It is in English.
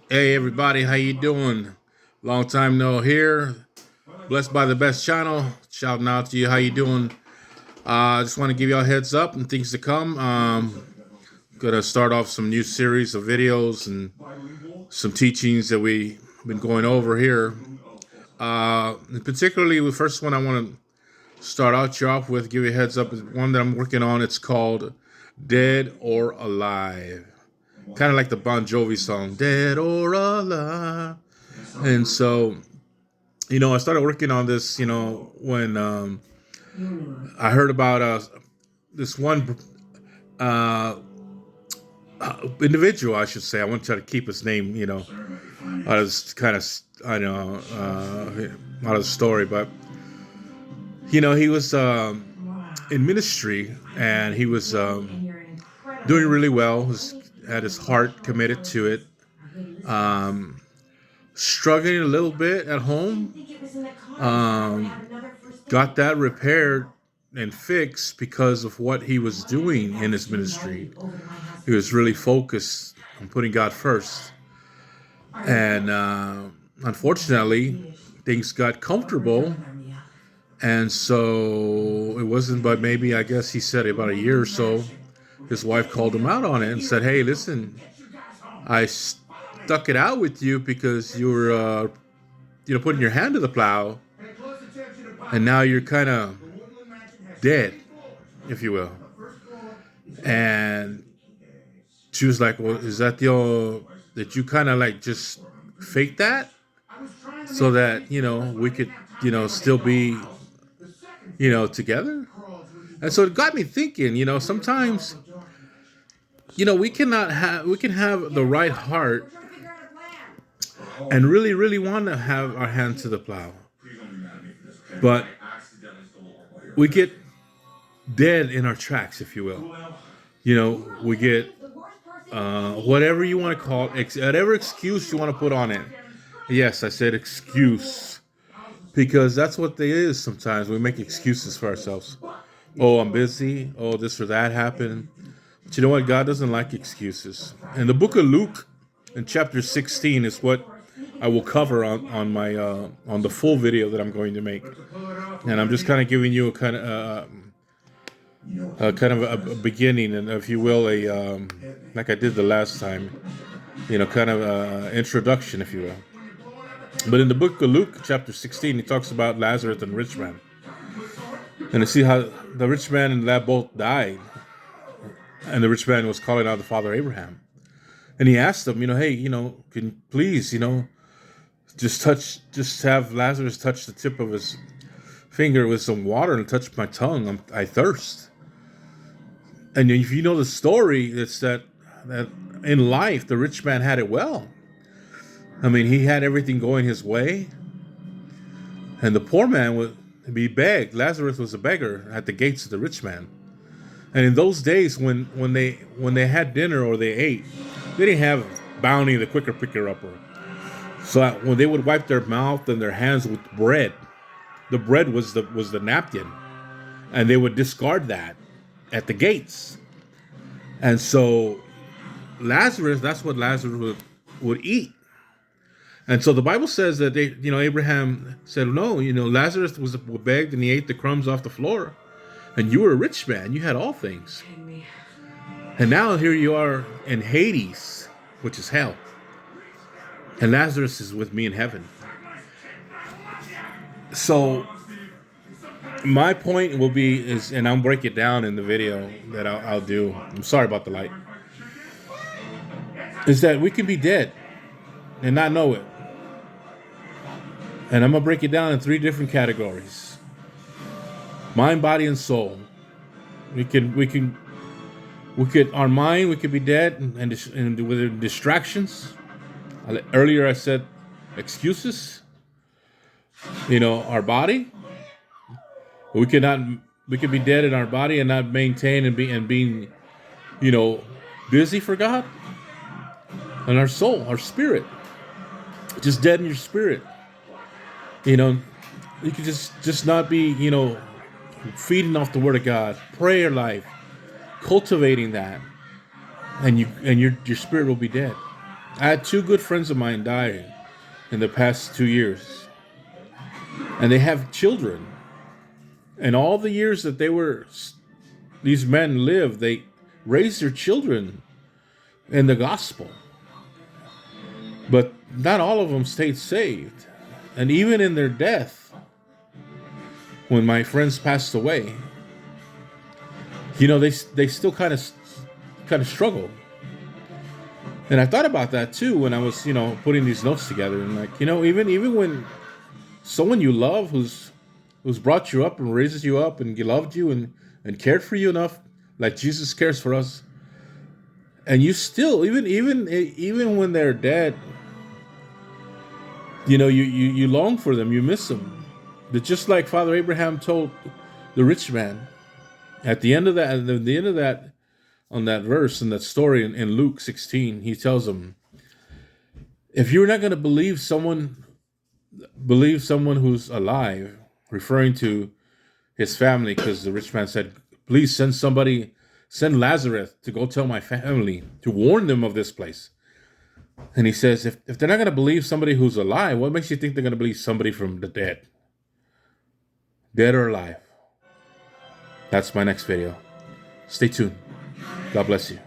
Hey everybody, how you doing? Long time no here. Blessed by the best channel. Shouting out to you. How you doing? I just want to give y'all a heads up and things to come. Gonna start off some new series of videos and some teachings that we've been going over here. Particularly the first one I want to start out you off with, give you a heads up, is one that I'm working on. It's called Dead or Alive. Kind of like the Bon Jovi song, Dead or Alive. And so, I started working on this, when I heard about this one uh, individual, I should say. I want to try to keep his name, out of this kind of, out of the story. But, he was in ministry and he was doing really well. Had his heart committed to it. Struggling a little bit at home. Got that repaired and fixed because of what he was doing in his ministry. He was really focused on putting God first. And unfortunately, things got comfortable. And so it wasn't, but maybe, I guess he said about a year or so, his wife called him out on it and said, hey, listen, I stuck it out with you because you were, putting your hand to the plow. And now you're kind of dead, if you will. And she was like, well, is that that you kind of like just fake that so that, we could, still be, together? And so it got me thinking, sometimes, we can have the right heart and really, really want to have our hand to the plow. But we get dead in our tracks, if you will. We get whatever you want to call it, whatever excuse you want to put on it. Yes, I said excuse. Because that's what they is sometimes. We make excuses for ourselves. Oh, I'm busy. Oh, this or that happened. But you know what? God doesn't like excuses. And the book of Luke in chapter 16 is what I will cover on my on the full video that I'm going to make. And I'm just kind of giving you a kind of a beginning, and if you will, like I did the last time, kind of introduction, if you will. But in the book of Luke, chapter 16, he talks about Lazarus and the rich man. And you see how the rich man and that both died. And the rich man was calling out the father Abraham. And he asked him, hey, can you please, just have Lazarus touch the tip of his finger with some water and touch my tongue. I thirst. And if you know the story, it's that in life, the rich man had it well. I mean, he had everything going his way. And the poor man would be begged. Lazarus was a beggar at the gates of the rich man. And in those days, when they had dinner or they ate, they didn't have Bounty, the quicker picker upper. So when they would wipe their mouth and their hands with bread, the bread was the napkin, and they would discard that at the gates. And so Lazarus, that's what Lazarus would eat. And so the Bible says that Abraham said, no, Lazarus was begged and he ate the crumbs off the floor. And you were a rich man. You had all things. And now here you are in Hades, which is hell. And Lazarus is with me in heaven. So my point will be and I'll break it down in the video that I'll do. I'm sorry about the light. Is that we can be dead and not know it. And I'm going to break it down in 3 different categories. Mind, body, and soul. Our mind, we could be dead and with distractions. Earlier I said excuses. Our body. We could be dead in our body and not maintain and being, busy for God. And our soul, our spirit. Just dead in your spirit. You could just not be, feeding off the Word of God, prayer life, cultivating that, and your spirit will be dead. I had two good friends of mine die in the past 2 years, and they have children. And all the years that these men lived, they raised their children in the gospel. But not all of them stayed saved. And even in their death, when my friends passed away, they still kind of struggle. And I thought about that too when I was, putting these notes together. And like, even when someone you love who's brought you up and raises you up and loved you and cared for you enough, like Jesus cares for us, and you still, even when they're dead, you long for them, you miss them. But just like Father Abraham told the rich man at the end of that, on that verse in that story in Luke 16, he tells him, if you're not going to believe someone who's alive, referring to his family, because the rich man said, please send Lazarus to go tell my family, to warn them of this place. And he says, if they're not going to believe somebody who's alive, what makes you think they're going to believe somebody from the dead? Dead or alive? That's my next video. Stay tuned. God bless you.